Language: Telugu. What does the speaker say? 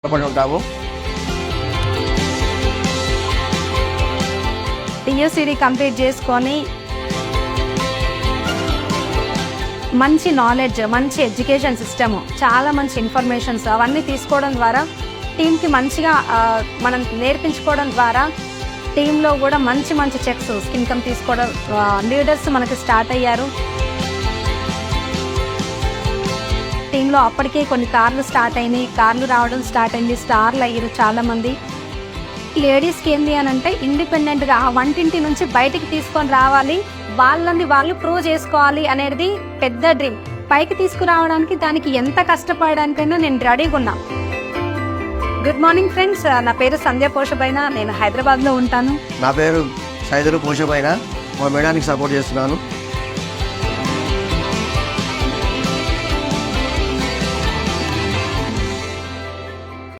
ఉంటాము. టీయూసీడీ కంప్లీట్ చేసుకొని మంచి నాలెడ్జ్, మంచి ఎడ్యుకేషన్ సిస్టము, చాలా మంచి ఇన్ఫర్మేషన్స్ అవన్నీ తీసుకోవడం ద్వారా టీంకి మంచిగా మనం నేర్పించుకోవడం ద్వారా టీంలో కూడా మంచి మంచి చెక్స్ ఇన్కమ్ తీసుకోవడం లీడర్స్ మనకి స్టార్ట్ అయ్యారు. టీంలో అప్పటికే కొన్ని కార్లు స్టార్ట్ అయినాయి, కార్లు రావడం స్టార్ట్ అయింది, స్టార్లు అయ్యారు చాలామంది. లేడీస్కి ఏంటి అని అంటే ఇండిపెండెంట్గా ఆ వంటింటి నుంచి బయటికి తీసుకొని రావాలి, వాళ్ళని వాళ్ళు ప్రూవ్ చేసుకోవాలి అనేది పెద్ద డ్రీమ్. పైకి తీసుకురావడానికి దానికి ఎంత కష్టపడడానికైనా నేను రెడీగా ఉన్నా. గుడ్ మార్నింగ్ ఫ్రెండ్స్, నా పేరు సంధ్య పోషబైన, నేను హైదరాబాద్లో ఉంటాను. నా పేరు సైదులు పోషబైన, మా మేడానికి సపోర్ట్ చేస్తున్నాను.